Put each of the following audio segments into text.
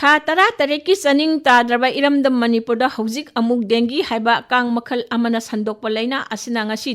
ꯊꯥ 13 की चनिंग ताद्रबा इरमदम मणिपुरदा हौजिक अमुक डेंगी हाइबा कांग मखल अमना संदोकपा लैना असिना ngasi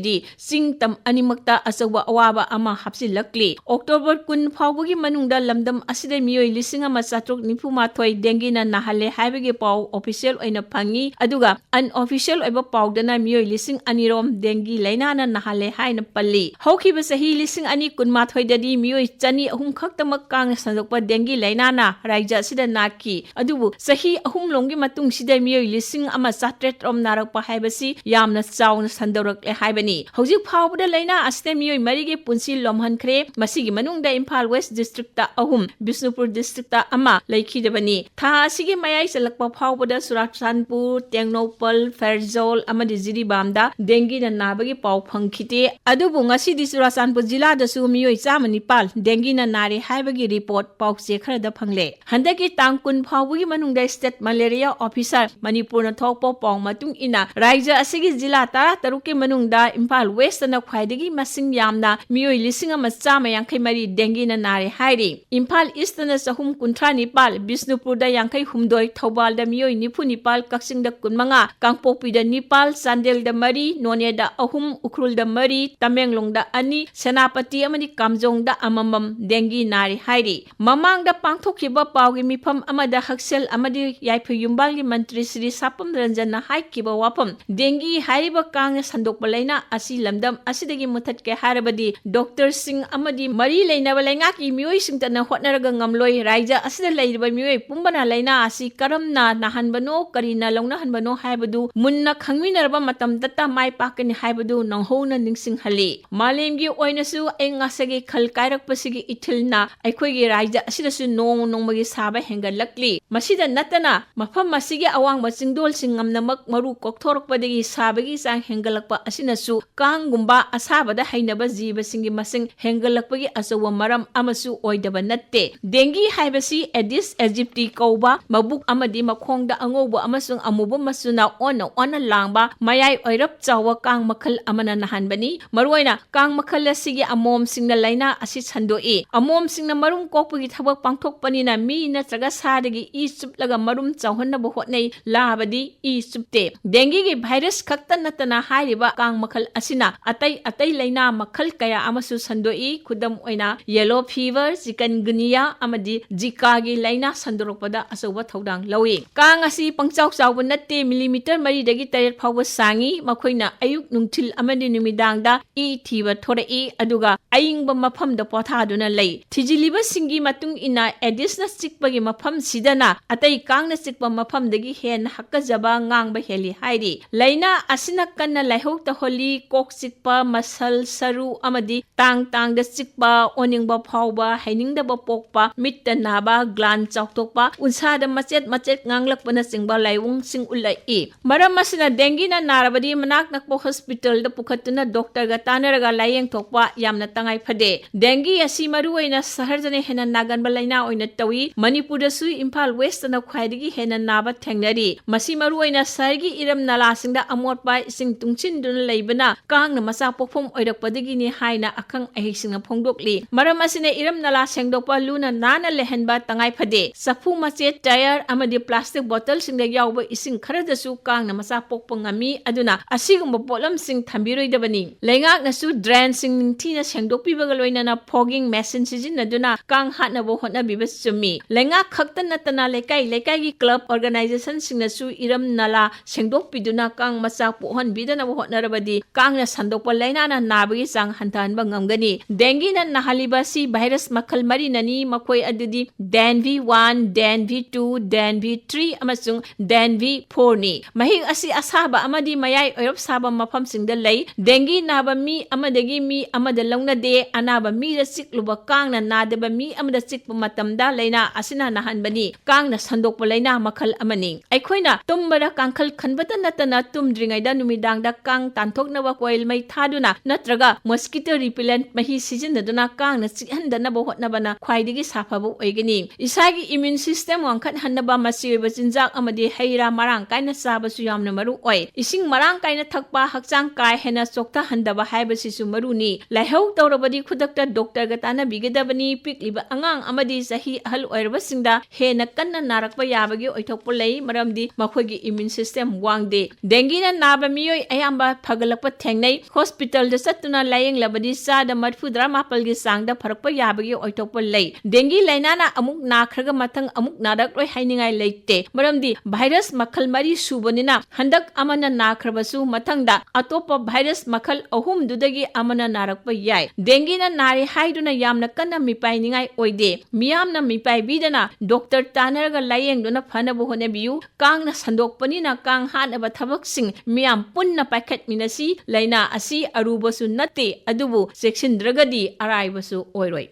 चिंग तम अनिमक्ता अचौबा अवाबा अमा हापसिलक्ली अक्टोबर 10 फाउबगी मनुंगदा लमदम असिदे मियोय 1994 डेंगीना नाहले हाइबगे पाउ ऑफिशियल ओइना फंगी अदुगा अनऑफिशियल ओइबा पाउदना मियोय 2002 रोम डेंगी लैनाना नाहले हाइना पल्ली हौखिबा सही 2012 ददी मियोय चनी अहुम खक्तमक कांग संदोकपा डेंगी लैनाना राइजा सिदा नाकी अदुबु सही अहुम लोंगी मतुंग सिदा मियोय 1903 रोम नारकपा हाइबसी यामना चाउना संदोरकले हाइबनी हौजिक फाउबदा लैना अस्ते मियोय मरिगे पुंसी लोमहनख्रे मसिगी मनुंगदा इम्फाल वेस्ट डिस्ट्रिक्ट अहुम बिष्णुपुर डिस्ट्रिक्ट अमा लैखिदबनी था असिगे मयाई चलकपा फाउबदा सुराचानपुर टेंगनोपल फेरजोल अमदि जिरीबामदा डेंगीना नाबगी पाउ फंखिते अदुबु ngasi सुराचानपुर जिला दसु मियोय 95 डेंगीना नारे हाइबगी रिपोर्ट पाउचे खरदा फंगले हंदकी तांग 10 फाउबगी मनुंगदा स्टेट मलेरिया ऑफिसर मणिपुरना थोकपो पाउ मतुंग इना राज्य असिगी जिला 13 के मनुंगदा इम्फाल वेस्ट ना ख्वाइदगी मसिंग यामना मियोय 1953 डेंगीना नारे हाइरी इम्फाल ईस्ट ना 119 बिष्णुपुरदा 52 थौबालदा मियोय 94 कक्सिंगदा 15 कांगपोकपीदा 9 चांदेलदा 4 नोनेदा 3 उखरुलदा 4 तमेंगलोंगदा 2 सेनापति अमदि कामजोंगदा अममम डेंगी नारे हाइरी ममांगदा पांगथोखिबा पाउगी मिफम अमदा हक्सेल अमदि याइफयुंबालगी मंत्री श्री सापम रंजन हाइकिबा वाफम डेंगी हाइरिबा कांग संदोकपा लैना असि लमदम असिदगी मुथतके हारबदी डॉक्टर सिंह अमदि मरी लैनाबा लैंगाकी मियोय सिंगतना होटनरगा ngamloi राइजा असिदा लैरबा मियोय पुंबना लैना असि करमना नाहनबनो करिना लौनाहनबनो हाइबदु मुन्ना खंगमिनरबा मतम दत्ता माइ पाकनि हाइबदु नंगहोना निंगसिंगहली मालेमगी ओइनसु एंगासगे खल कायरकपसिगी इथिलना अखोइगी राइजा असिदसु नोंग नोंगमगी साबा हेंगलक्ली मसिदा नतना मफम मसिगी अवांग मचिंगदोल सिंगमनमक मरु कोकथोरकपदगी साबगी चांग हेंगलक्पा असिनसु कांगुंबा असाबदा हैनबा जीवसिंगी मसिंग हेंगलक्पगी अचौबा मरम अमसु ओइदबा नत्ते डेंगी हाइबसी एडिस एजिप्टी कौबा मबुक अमदि मखोंगदा अंगोबा अमसुंग अमुबा मसुना ओना लांबा मयाय ओइरप चावा कांग मखल अमना नहानबनी मरुइना कांग मखल असिगी अमोम सिंगना लैना असि छंदोए अमोम सिंगना मरुम कोकपगी थबक पांगथोकपनिना मी नत्रगा सादगी ई चुपलगा मरुम चावहनबा होटनै लाबदी ई चुपते डेंगी गी भाइरस खक्ता नतना हाइरिबा कांग मखल असिना अतै लैना मखल कया अमसु संदोई खुदम ओइना येलो फीवर चिकनगुनिया अमदि जिकागी लैना संदोरकपदा अचौबा थौदांग लौई कांग असि पंगचाउ चाउब नत्ते मिलीमीटर 4 दगी 3 फाउबा सांगी मखोइना अयुक नुंगथिल अमदि नुमिदांगदा ई थीबा थोरई अदुगा अयिंगबा मफमदा पोथादुना लै थिजिलिबा सिंगी मतुंग इना एडिसना चिकपगी मफम सिदना अतै कांगना चिकपा मफमदगी हेन हक्कजबा ngang हेली हाइरी लैना असिना कन्ना लाइहोक होली कोक चिकपा मसल सरू अमदि तांग द चिकपा ओनिंगबा फाउबा हैनिंगदबा पोकपा मित्त नाबा ग्लान चाउतोकपा उनसाद मचेत nganglakpana चिंगबा लाइवुंग सिंग उल्लाई मरम असिना डेंगीना नारबदी मनाक नकपो हॉस्पिटल द पुखतुना डॉक्टर गा तानरगा लायेंग थोकपा यामना तंगाई फदे डेंगी असि मरुओइना शहर जने हेना नागनबा लैना ओइना तवी मणिपुरदसु इम्फाल वेस्ट ना ख्वाइदगी हेना नाबा थेंगनरी मसि मरुओइना शहरगी इरम नालासिंगदा अमोटपा इसिंग तुंगचिनदुना लैबना कांगना मचा पोफम ओइरकपदगिनी हाइना अखंग अहिसिंगना फोंगदोकली मरम असिने इरम नाला सेंगदोकपा लुना नाना लेहनबा तंगाई फदे सफु मचे टायर अमदि प्लास्टिक बोतल सिंगदा यावबा इसिंग खरदसु कांगना मचा पोकपा ngami aduna asigumba polam sing thambiroidabani lengaknasu drain sing ningthina sengdokpibaga loinana fogging machine sijinaduna kang hatnabo hotnabibas chumi lengak khakta natana lekai gi club organization singnasu iram nala sengdokpiduna kang macha pohon bidana hotnarabadi kangna sandokpa lainana nabagi chang hantanba ngamgani dengue na nahaliba si virus makhal mari nani makoi adudi dengue 1 dengue 2 dengue 3 amasung dengue 4 ni mahig asi asaba amadi mayai oirop saba mafam singda lei dengue naba mi amadagi mi amada longna de anaba mi da sikluba kangna nadaba mi amada sikpa matamda leina asina nahanbani kangna sandokpa leina makhal amani aikhoina tumbara kangkhal khanbata natana tumdringaida numidangda kang tanthoknaba coil mai thaduna natraga mosquito repellent mahi sijindaduna kangna chikhandana bo hotnabana khwaidigi safabu oigani isagi immune system wangkhat hannaba masiba jinjak amadi heira marang kaina sabasu yamna maru oi ising marang kaina thakpa hakchang kai hena chokta handaba haibasisu maruni laihau tawrabadi khudakta doctor ga tana bigedabani pikliba angang amadi sahi ahal oirba singda ꯍꯦꯟꯅ ꯀꯟꯅ ꯅꯥꯔꯛꯄ ꯌꯥꯕꯒꯤ ꯑꯣꯏꯊꯣꯛꯄ ꯂꯩ ꯃꯔꯝꯗꯤ ꯃꯈꯣꯏꯒꯤ immune system ꯋꯥꯡꯗꯦ ꯗꯦꯡꯒꯤꯅ ꯅꯥꯕ ꯃꯤꯑꯣꯏ ꯑꯌꯥꯝꯕ ꯐꯒꯠꯂꯛꯄ ꯊꯦꯡꯅꯩ ꯍꯣꯁꯄꯤꯇꯥꯜꯗ ꯆꯠꯇꯨꯅ ꯂꯥꯌꯦꯡꯂꯕꯗꯤ ꯆꯥꯗ 34% ꯆꯥꯡꯗ ꯐꯔꯛꯄ ꯌꯥꯕꯒꯤ ꯑꯣꯏꯊꯣꯛꯄ ꯂꯩ ꯗꯦꯡꯒꯤ ꯂꯩꯅꯥꯅ ꯑꯃꯨꯛ ꯅꯥꯈ꯭ꯔꯒ ꯃꯊꯪ ꯑꯃꯨꯛ ꯅꯥꯔꯛꯂꯣꯏ ꯍꯥꯏꯅꯤꯡꯉꯥꯏ ꯂꯩꯇꯦ ꯃꯔꯝꯗꯤ ꯚꯥꯏꯔꯁ ꯃꯈꯜ 4 ꯁꯨꯕꯅꯤना हंदक अमना नाख्रबसु मथंगदा अतोप भाइरस मखल अहुमदुदगी अमना नारकप याय डेंगीना नारे हाइदुना यामना कन्ना मिपाइनिंगाई ओइदे मियामना मिपाइबीदना डॉक्टर तानरगा लायेंगदुना फनबु होनेबियु कांगना संदोकपनिना कांग हानबा थबकसिंग मियाम पुन्ना पाइखटमिनसी लैना असि अरुबसु नते अदुबु चेक्सिनद्रगदी अराइबसु ओइरोय